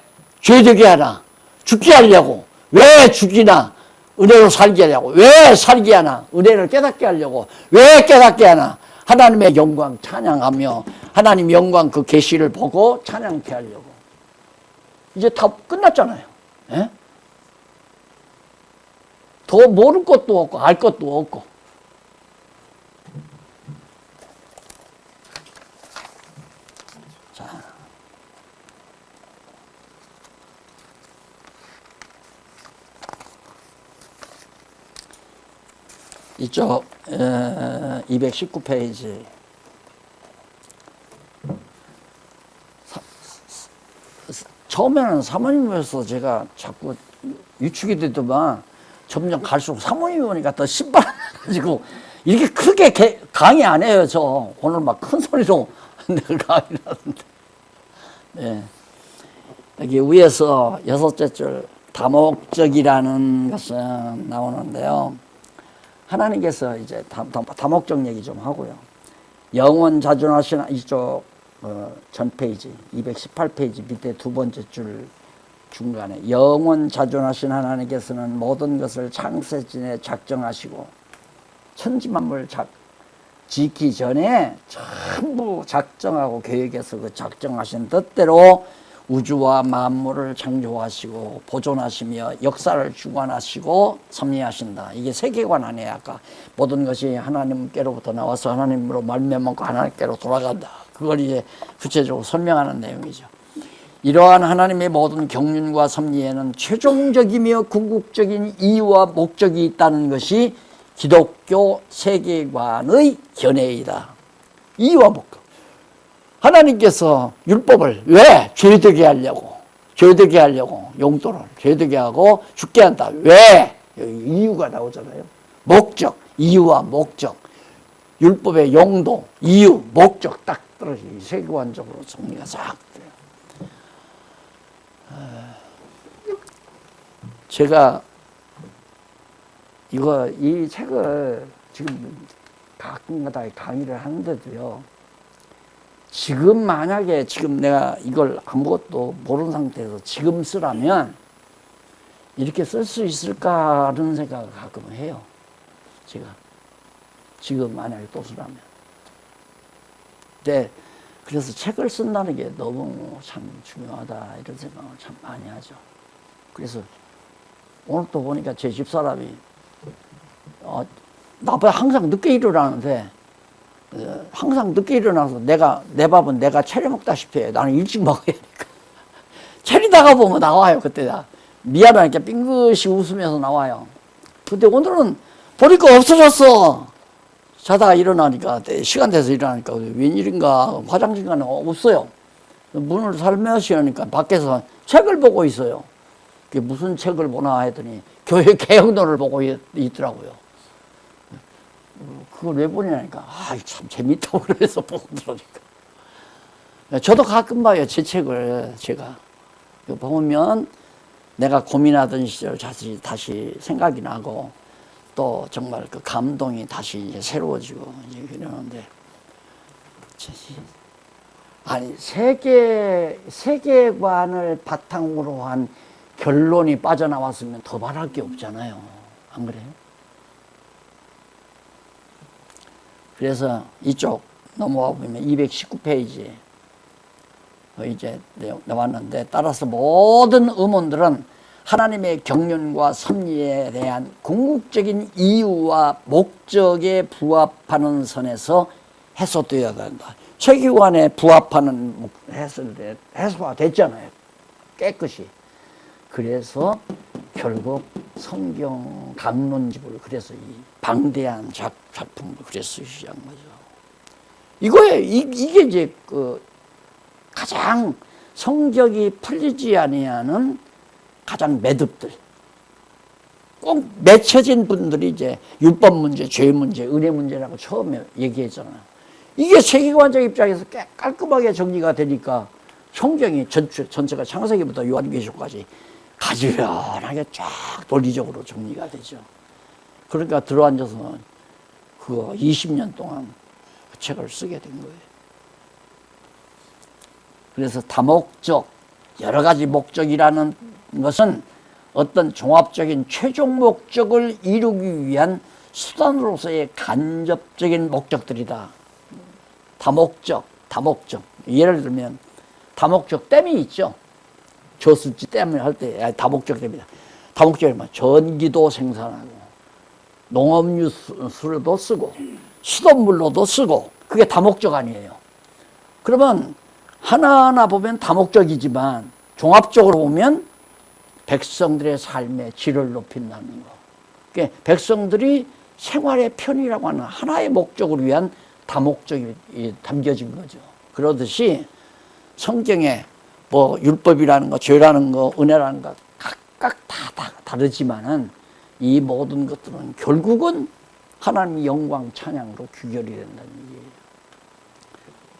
죄되게 하나? 죽게 하려고. 왜 죽이나? 은혜로 살게 하려고. 왜 살게 하나? 은혜를 깨닫게 하려고. 왜 깨닫게 하나? 하나님의 영광 찬양하며 하나님 영광 그 계시를 보고 찬양케 하려고. 이제 다 끝났잖아요. 예? 더 모를 것도 없고 알 것도 없고. 자, 이쪽 219페이지 처음에는 사모님에서 제가 자꾸 유축이 되더만 점점 갈수록 사모님이 오니까 더 신발가지고 이렇게 크게 강의 안 해요. 저 오늘 막 큰 소리로 강의를 하는데. 네. 여기 위에서 6째 줄 다목적이라는 것은 나오는데요. 하나님께서 이제 다목적 얘기 좀 하고요. 영원 자존하신 이쪽 전 페이지 218페이지 밑에 두 번째 줄 중간에 영원 자존하신 하나님께서는 모든 것을 창세전에 작정하시고 천지만물 짓기 전에 전부 작정하고 계획해서 그 작정하신 뜻대로 우주와 만물을 창조하시고 보존하시며 역사를 주관하시고 섭리하신다. 이게 세계관 아니에요. 아까 모든 것이 하나님께로부터 나와서 하나님으로 말미암고 하나님께로 돌아간다. 그걸 이제 구체적으로 설명하는 내용이죠. 이러한 하나님의 모든 경륜과 섭리에는 최종적이며 궁극적인 이유와 목적이 있다는 것이 기독교 세계관의 견해이다. 이유와 목적. 하나님께서 율법을 왜? 죄되게 하려고. 죄되게 하려고. 용도를 죄되게 하고 죽게 한다. 왜? 이유가 나오잖아요. 목적. 이유와 목적. 율법의 용도, 이유, 목적 딱 떨어지고 세계관적으로 정리가 싹 돼요. 제가 이 책을 지금 가끔가다 강의를 하는데도요. 지금 만약에 지금 내가 이걸 아무것도 모르는 상태에서 지금 쓰라면 이렇게 쓸 수 있을까 하는 생각을 가끔 해요. 제가 지금 만약에 또 쓰라면. 네, 그래서 책을 쓴다는 게 너무 참 중요하다 이런 생각을 참 많이 하죠. 그래서 오늘 또 보니까 제 집사람이 나보다 항상 늦게 일어나는데 항상 늦게 일어나서 내 밥은 내가 차려 먹다시피 해. 나는 일찍 먹어야 되니까. 차리다가 보면 나와요. 그때 미안하니까 빙긋이 웃으면서 나와요. 근데 오늘은 보니까 없어졌어. 자다가 일어나니까 시간 돼서 일어나니까 웬일인가 화장실 가는 없어요. 문을 살며시 하니까 밖에서 책을 보고 있어요. 그게 무슨 책을 보나 했더니 교회 개혁론을 보고 있더라고요. 그걸 왜 보냐니까 참 재밌다고 그래서 보고 들어오니까. 저도 가끔 봐요. 제 책을 제가 보면 내가 고민하던 시절 다시 생각이 나고 또 정말 그 감동이 다시 이제 새로워지고 이제 이러는데 아니 세계관을 바탕으로 한 결론이 빠져나왔으면 더 말할 게 없잖아요. 안 그래요? 그래서 이쪽 넘어와 보면 219페이지 이제 나왔는데 따라서 모든 의문들은 하나님의 경륜과 섭리에 대한 궁극적인 이유와 목적에 부합하는 선에서 해소되어야 된다. 세계관에 부합하는 해소가 됐잖아요. 깨끗이. 그래서 결국 성경 강론집을 그래서 이 방대한 작품을 그래서 시작한 거죠. 이게 이제 가장 성격이 풀리지 아니하는 가장 매듭들. 꼭 맺혀진 분들이 이제 율법 문제, 죄 문제, 은혜 문제라고 처음에 얘기했잖아요. 이게 세계관적 입장에서 깔끔하게 정리가 되니까 성경이 전체가 창세기부터 요한계시록까지 가지런하게 쫙 논리적으로 정리가 되죠. 그러니까 들어앉아서 그거 20년 동안 그 책을 쓰게 된 거예요. 그래서 다목적, 여러 가지 목적이라는 것은 어떤 종합적인 최종 목적을 이루기 위한 수단으로서의 간접적인 목적들이다. 다목적. 예를 들면 다목적 댐이 있죠. 저수지 댐을 할 때 다목적 댐이다. 다목적이 뭐 전기도 생산하고 농업유수로도 쓰고 수돗물로도 쓰고 그게 다목적 아니에요. 그러면 하나하나 보면 다목적이지만 종합적으로 보면 백성들의 삶의 질을 높인다는 거. 그러니까 백성들이 생활의 편이라고 하는 하나의 목적을 위한 다목적이 담겨진 거죠. 그러듯이 성경에 뭐 율법이라는 거, 죄라는 거, 은혜라는 거 각각 다 다르지만은 이 모든 것들은 결국은 하나님의 영광 찬양으로 귀결이 된다는 얘기예요.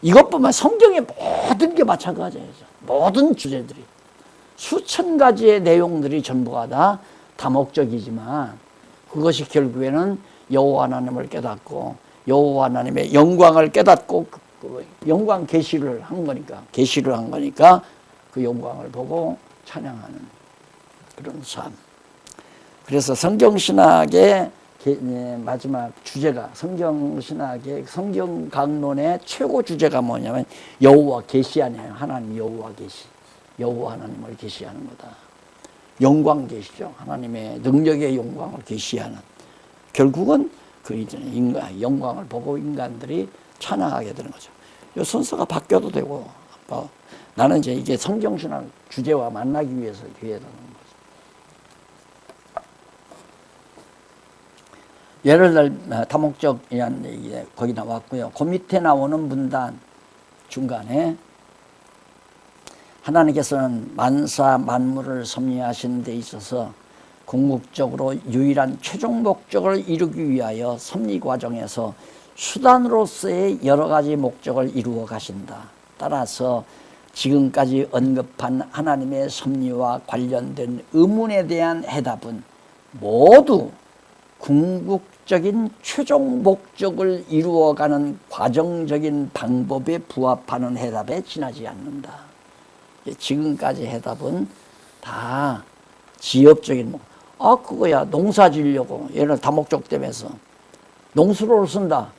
이것뿐만 성경의 모든 게 마찬가지예요. 모든 주제들이. 수천 가지의 내용들이 전부가 다 다목적이지만 그것이 결국에는 여호와 하나님을 깨닫고 여호와 하나님의 영광을 깨닫고 그 영광 계시를 한 거니까 그 영광을 보고 찬양하는 그런 삶. 그래서 성경신학의 마지막 주제가 성경신학의 성경 강론의 최고 주제가 뭐냐면 여호와 계시 아니에요. 하나님 여호와 계시. 여호와 하나님을 계시하는 거다. 영광 계시죠. 하나님의 능력의 영광을 계시하는. 결국은 그 이전에 영광을 보고 인간들이 찬양하게 되는 거죠. 이 순서가 바뀌어도 되고 나는 이제 이게 성경신학 주제와 만나기 위해서 이렇게 해야 되는 거죠. 예를 들어 다목적이라는 얘기 거기 나왔고요. 그 밑에 나오는 문단 중간에 하나님께서는 만사 만물을 섭리하시는 데 있어서 궁극적으로 유일한 최종 목적을 이루기 위하여 섭리 과정에서 수단으로서의 여러 가지 목적을 이루어 가신다. 따라서 지금까지 언급한 하나님의 섭리와 관련된 의문에 대한 해답은 모두 궁극적인 최종 목적을 이루어가는 과정적인 방법에 부합하는 해답에 지나지 않는다. 지금까지 해답은 다 지엽적인 그거야 농사 지으려고 예를 들어 다목적 때문에서 농수로를 쓴다.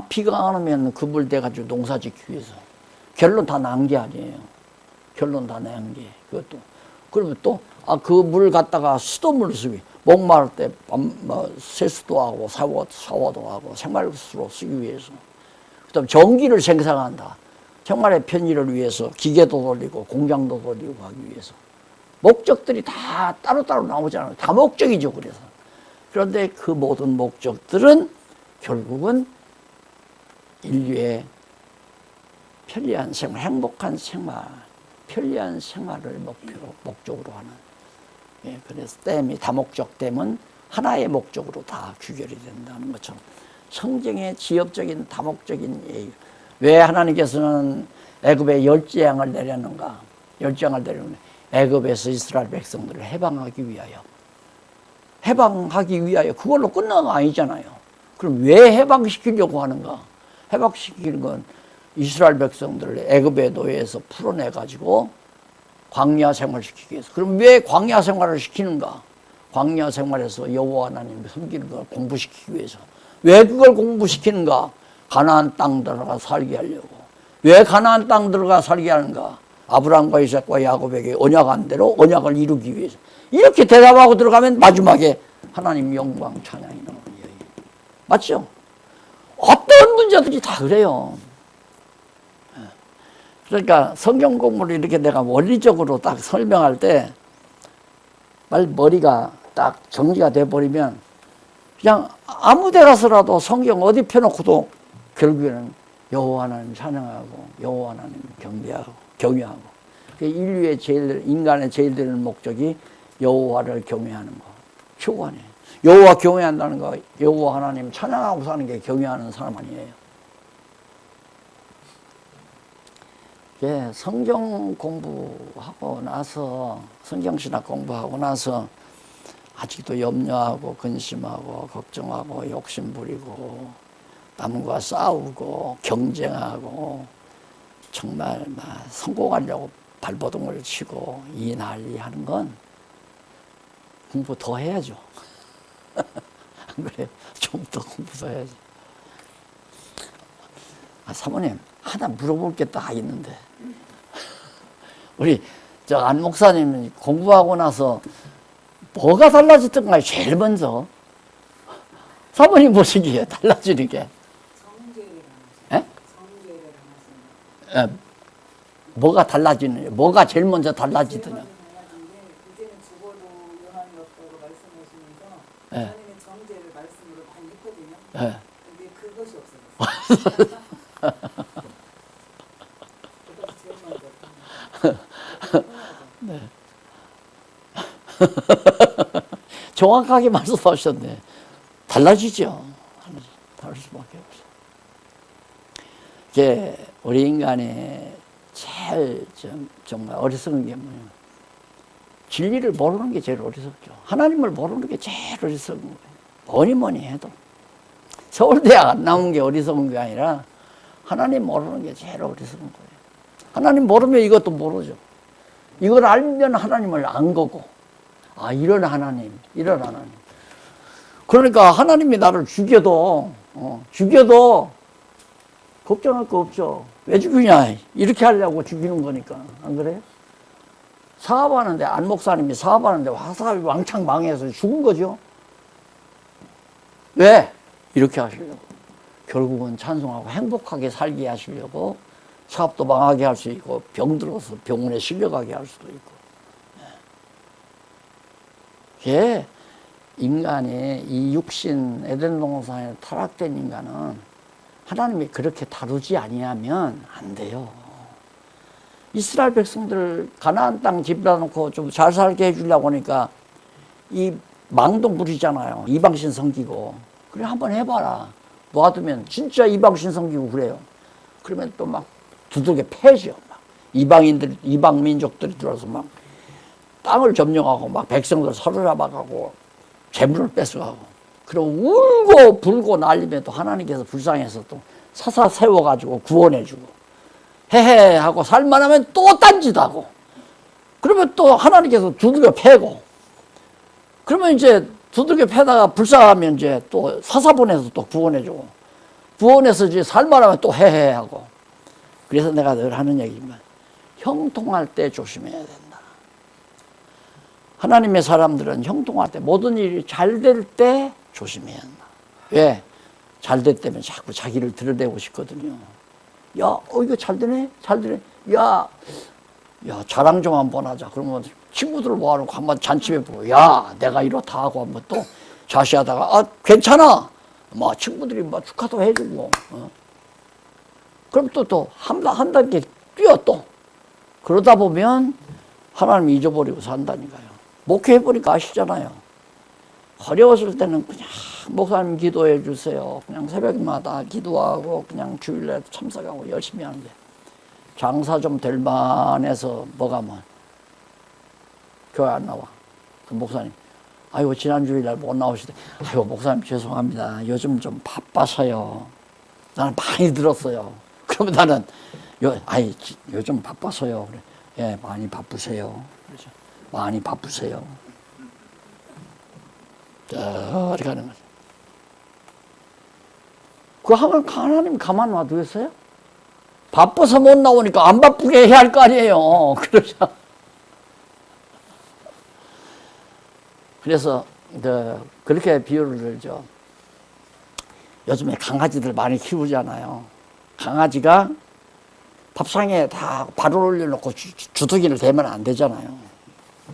비가 안 오면 그 물 대가지고 농사 짓기 위해서 결론 다 난 게 아니에요. 결론 다 난 게 그것도 그러면 또 그 물 갖다가 수돗물을 쓰기 목마를 때 세수도 하고 샤워도 하고 생활수로 쓰기 위해서 그다음 전기를 생산한다. 생활의 편의를 위해서 기계도 돌리고 공장도 돌리고 하기 위해서 목적들이 다 따로따로 나오잖아요. 다목적이죠. 그래서 그런데 그 모든 목적들은 결국은 인류의 편리한 생활, 행복한 생활, 편리한 생활을 목적으로 하는. 그래서 댐이 다목적 댐은 하나의 목적으로 다 규결이 된다는 것처럼 성경의 지엽적인 다목적인 예의. 왜 하나님께서는 애굽에 열재앙을 내렸는가? 열재앙을 내렸는데 애굽에서 이스라엘 백성들을 해방하기 위하여 그걸로 끝난 거 아니잖아요. 그럼 왜 해방시키려고 하는가? 해방시키는 건 이스라엘 백성들을 애굽의 노예에서 풀어내가지고 광야 생활시키기 위해서. 그럼 왜 광야 생활을 시키는가? 광야 생활에서 여호와 하나님을 섬기는 걸 공부시키기 위해서. 왜 그걸 공부시키는가? 가나안 땅 들어가 살게 하려고. 왜 가나안 땅 들어가 살게 하는가? 아브라함과 이삭과 야곱에게 언약한 대로 언약을 이루기 위해서. 이렇게 대답하고 들어가면 마지막에 하나님 영광 찬양이 나오는 거예요. 맞죠? 어떤 문제들이 다 그래요. 그러니까 성경 공부를 이렇게 내가 원리적으로 딱 설명할 때 머리가 딱 정리가 돼버리면 그냥 아무 데 가서라도 성경 어디 펴놓고도 결국에는 여호와 하나님 찬양하고 여호와 하나님 경외하고 인류의 인간의 제일 되는 목적이 여호와를 경외하는 거. 최고하네. 여호와 경외한다는 거, 여호와 하나님 찬양하고 사는 게 경외하는 사람 아니에요. 성경 공부하고 나서 성경신학 공부하고 나서 아직도 염려하고 근심하고 걱정하고 욕심부리고 남과 싸우고 경쟁하고 정말 성공하려고 발버둥을 치고 이 난리 하는 건 공부 더 해야죠. 안 그래요? 좀 더 공부 더 해야죠. 사모님 하나 물어볼 게 딱 있는데 우리 안 목사님이 공부하고 나서 뭐가 달라졌던가요? 제일 먼저 사모님 보시기에 달라지는 게 뭐가 달라지는 뭐가 제일 먼저 달라지더냐? 이제는 죽어도 영향이 없다고 말씀하시면서 하나님의 정죄를 말씀으로 많이 했거든요. 근데 그것이 없어졌어요. 네. 정확하게 말씀하셨네. 달라지죠. 다를 수밖에 없어. 이게 우리 인간의 제일 정말 어리석은 게 뭐냐면 진리를 모르는 게 제일 어리석죠. 하나님을 모르는 게 제일 어리석은 거예요. 뭐니 뭐니 해도. 서울대학 안 나온 게 어리석은 게 아니라 하나님 모르는 게 제일 어리석은 거예요. 하나님 모르면 이것도 모르죠. 이걸 알면 하나님을 안 거고, 아, 이런 하나님, 이런 하나님. 그러니까 하나님이 나를 죽여도 걱정할 거 없죠. 왜 죽이냐? 이렇게 하려고 죽이는 거니까. 안 그래요? 사업하는데, 안 목사님이 사업하는데 화사업이 왕창 망해서 죽은 거죠. 왜? 이렇게 하시려고. 결국은 찬송하고 행복하게 살게 하시려고 사업도 망하게 할 수 있고 병들어서 병원에 실려가게 할 수도 있고. 예. 인간이 이 육신 에덴 동산에 타락된 인간은 하나님이 그렇게 다루지 아니하면 안 돼요. 이스라엘 백성들 가나안 땅 집에다 놓고 좀 잘 살게 해주려고 하니까 이 망동 부리잖아요. 이방신 섬기고. 그래 한번 해봐라. 놔두면 진짜 이방신 섬기고 그래요. 그러면 또 막 두들겨 패죠. 막 이방인들, 이방 민족들이 들어서 막 땅을 점령하고 막 백성들 사로잡아가고 재물을 뺏어가고. 그리고 울고 불고 난리면 또 하나님께서 불쌍해서 또 사사 세워가지고 구원해주고 헤헤 하고 살만하면 또 딴짓하고 그러면 또 하나님께서 두들겨 패고 그러면 이제 두들겨 패다가 불쌍하면 이제 또 사사 보내서 또 구원해주고 구원해서 이제 살만하면 또 헤헤 하고 그래서 내가 늘 하는 얘기지만 형통할 때 조심해야 된다. 하나님의 사람들은 형통할 때 모든 일이 잘 될 때 조심해야 한다. 왜? 잘 됐다면 자꾸 자기를 드러내고 싶거든요. 야, 이거 잘 되네? 잘 되네? 야, 자랑 좀 한번 하자. 그러면 친구들 모아놓고 한번 잔치해보고, 야, 내가 이렇다 하고 한번 또 자시하다가, 아, 괜찮아. 뭐, 친구들이 뭐 축하도 해주고, 그럼 또 한 단계 뛰어 또. 그러다 보면 하나님 잊어버리고 산다니까요. 목회해보니까 아시잖아요. 어려웠을 때는 그냥 목사님 기도해 주세요. 그냥 새벽마다 기도하고 그냥 주일날 참석하고 열심히 하는데 장사 좀 될 만해서 뭐가 뭐 교회 안 나와. 그 목사님 아이고 지난 주일날 못 나오시대. 아이고 목사님 죄송합니다. 요즘 좀 바빠서요. 나는 많이 들었어요. 그러면 나는 요즘 바빠서요. 그래. 예, 많이 바쁘세요. 그렇죠. 많이 바쁘세요. 저리 가는 거죠. 그 하나님 가만 놔두겠어요? 바빠서 못 나오니까 안 바쁘게 해야 할 거 아니에요. 그러죠. 그래서 그렇게 비유를 들죠. 요즘에 강아지들 많이 키우잖아요. 강아지가 밥상에 다 발을 올려놓고 주둥이를 대면 안 되잖아요.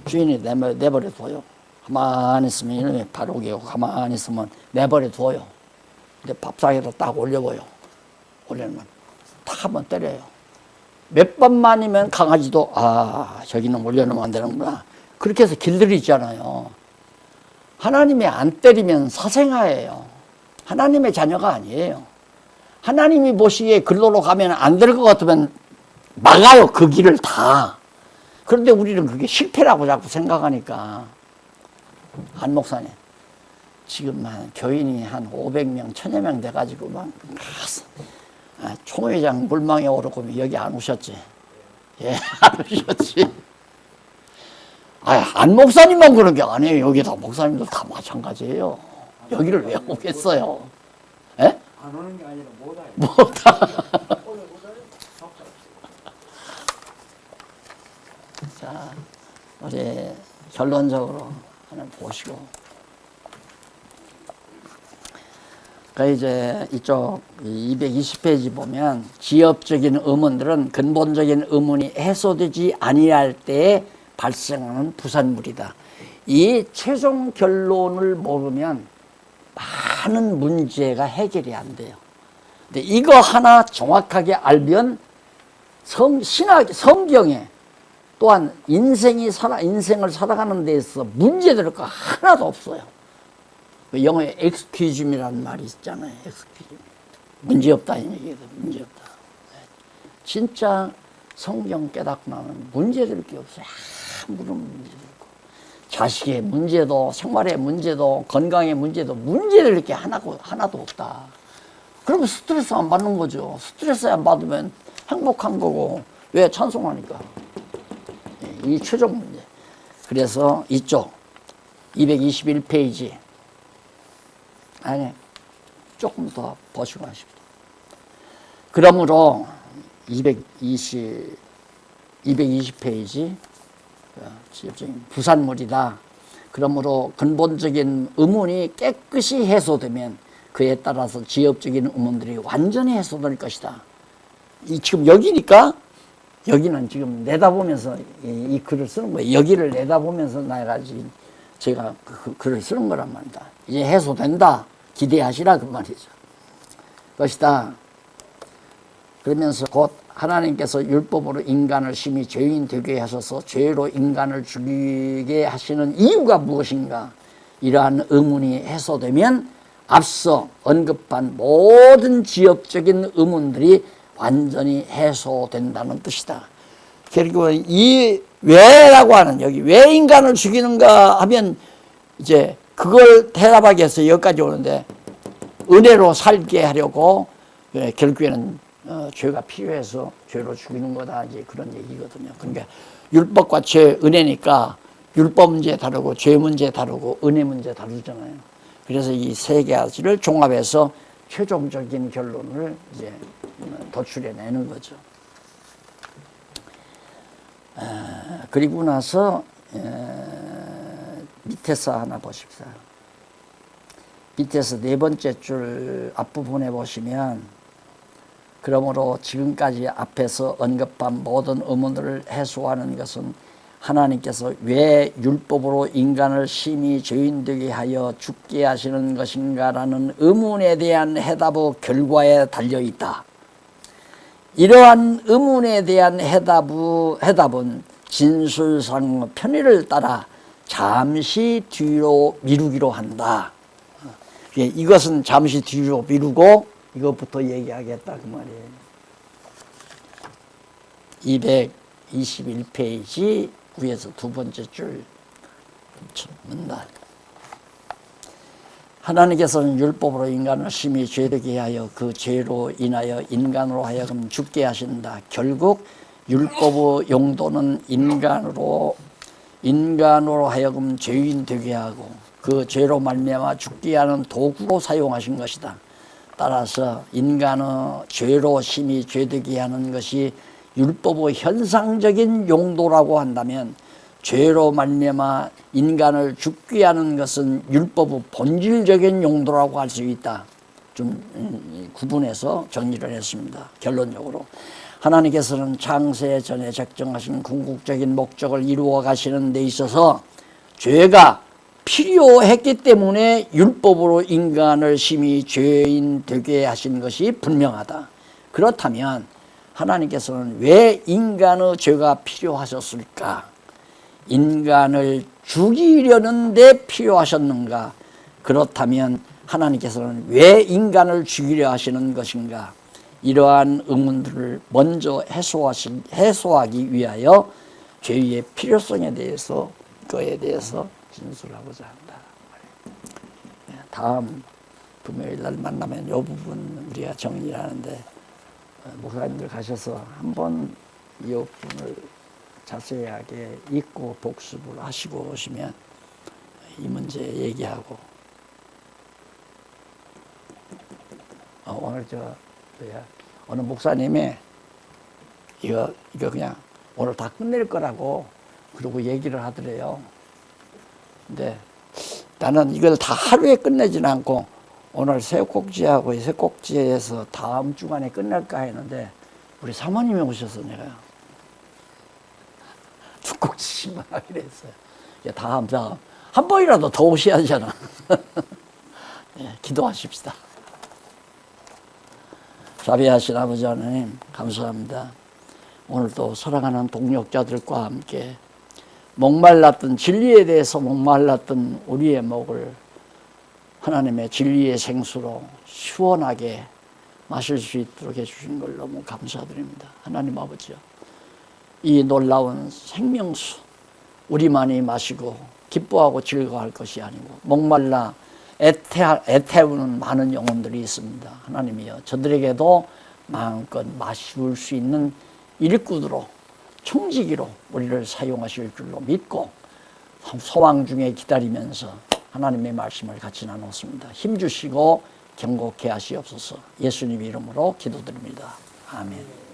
주인이 내버려 둬요. 가만히 있으면 이놈이 발 오게고 가만히 있으면 내버려 둬요. 근데 밥상에다 딱 올려봐요. 올려놓으면 탁 한번 때려요. 몇 번만이면 강아지도 저기는 올려놓으면 안 되는구나. 그렇게 해서 길들이잖아요. 하나님이 안 때리면 사생아예요. 하나님의 자녀가 아니에요. 하나님이 보시기에 글로로 가면 안 될 것 같으면 막아요. 그 길을 다. 그런데 우리는 그게 실패라고 자꾸 생각하니까 한 목사님 지금 교인이 한 500명, 1000여 명 돼가지고 막 총회장 물망에 오르고 여기 안 오셨지? 예, 안 오셨지? 안 목사님만 그런 게 아니에요. 여기 다 목사님들 다 마찬가지예요. 여기를 왜 오겠어요? 예? 안 오는 게 아니라 못 와요. 못 와. 자, 우리 결론적으로 하나 보시고. 그 이제 이쪽 220페이지 보면 지엽적인 의문들은 근본적인 의문이 해소되지 아니할 때에 발생하는 부산물이다. 이 최종 결론을 모르면 많은 문제가 해결이 안 돼요. 근데 이거 하나 정확하게 알면 성경에 또한 인생을 살아가는 데 있어서 문제될 거 하나도 없어요. 영어에 엑스큐즘이라는 말이 있잖아요. 엑스큐즘. 문제없다 이 얘기거든. 문제없다. 진짜 성경 깨닫고 나면 문제될 게 없어요. 아무런 문제될 거. 자식의 문제도 생활의 문제도 건강의 문제도 문제를 이렇게 하나도 없다. 그러면 스트레스 안 받는 거죠. 스트레스 안 받으면 행복한 거고. 왜? 찬송하니까. 이 최종 문제. 그래서 이쪽 221페이지 아니 조금 더 보시고 하십시오. 그러므로 220페이지 부산물이다. 그러므로 근본적인 의문이 깨끗이 해소되면 그에 따라서 지엽적인 의문들이 완전히 해소될 것이다. 지금 여기니까 여기는 지금 내다보면서 이 글을 쓰는 거예요. 여기를 내다보면서 내가 지금 제가 그 글을 쓰는 거란 말이다. 이제 해소된다. 기대하시라 그 말이죠. 것이다. 그러면서 곧 하나님께서 율법으로 인간을 심히 죄인 되게 하셔서 죄로 인간을 죽이게 하시는 이유가 무엇인가? 이러한 의문이 해소되면 앞서 언급한 모든 지엽적인 의문들이 완전히 해소된다는 뜻이다. 그리고 이 왜라고 하는 여기 왜 인간을 죽이는가 하면 이제 그걸 대답하기 위해서 여기까지 오는데 은혜로 살게 하려고 결국에는 죄가 필요해서 죄로 죽이는 거다 이제 그런 얘기거든요. 그러니까 율법과 죄 은혜니까 율법 문제 다르고 죄 문제 다르고 은혜 문제 다르잖아요. 그래서 이 세 가지를 종합해서 최종적인 결론을 이제 도출해내는 거죠. 그리고 나서 밑에서 하나 보십시오. 밑에서 네 번째 줄 앞부분에 보시면 그러므로 지금까지 앞에서 언급한 모든 의문들을 해소하는 것은 하나님께서 왜 율법으로 인간을 심히 죄인되게 하여 죽게 하시는 것인가라는 의문에 대한 해답의 결과에 달려있다. 이러한 의문에 대한 해답은 진술상 편의를 따라 잠시 뒤로 미루기로 한다. 이것은 잠시 뒤로 미루고 이것부터 얘기하겠다 그 말이에요. 221페이지 위에서 두 번째 줄 문단. 하나님께서는 율법으로 인간을 심히 죄되게 하여 그 죄로 인하여 인간으로 하여금 죽게 하신다. 결국 율법의 용도는 인간으로 하여금 죄인 되게 하고 그 죄로 말미암아 죽게 하는 도구로 사용하신 것이다. 따라서 인간의 죄로 심히 죄되게 하는 것이 율법의 현상적인 용도라고 한다면 죄로 말미암아 인간을 죽게 하는 것은 율법의 본질적인 용도라고 할 수 있다. 좀 구분해서 정리를 했습니다. 결론적으로 하나님께서는 창세 전에 작정하신 궁극적인 목적을 이루어 가시는 데 있어서 죄가 필요했기 때문에 율법으로 인간을 심히 죄인 되게 하신 것이 분명하다. 그렇다면 하나님께서는 왜 인간의 죄가 필요하셨을까? 인간을 죽이려는 데 필요하셨는가? 그렇다면 하나님께서는 왜 인간을 죽이려 하시는 것인가? 이러한 의문들을 먼저 해소하기 위하여 죄의 필요성에 대해서 그에 대해서 진술하고자 한다. 다음 금요일 날 만나면 이 부분 우리가 정리하는데 목사님들 가셔서 한번 이 부분을 자세하게 읽고 복습을 하시고 오시면 이 문제 얘기하고 오늘 어느 목사님이 이거 그냥 오늘 다 끝낼 거라고 그러고 얘기를 하더래요. 근데 나는 이걸 다 하루에 끝내지는 않고 오늘 새곡지하고 새곡지에서 다음 주간에 끝낼까 했는데 우리 사모님이 오셔서 내가 두 곡지만 하기로 했어요. 다음 한 번이라도 더 오셔야 하잖아. 네, 기도하십시다. 자비하신 아버지 하나님 감사합니다. 오늘도 사랑하는 동역자들과 함께 목말랐던 진리에 대해서 목말랐던 우리의 목을 하나님의 진리의 생수로 시원하게 마실 수 있도록 해주신 걸 너무 감사드립니다. 하나님 아버지요, 이 놀라운 생명수 우리만이 마시고 기뻐하고 즐거워할 것이 아니고 목말라 애태우는 많은 영혼들이 있습니다. 하나님이여 저들에게도 마음껏 마실 수 있는 일꾼으로 청지기로 우리를 사용하실 줄로 믿고 소망 중에 기다리면서 하나님의 말씀을 같이 나눴습니다. 힘주시고 경고케 하시옵소서. 예수님 이름으로 기도드립니다. 아멘.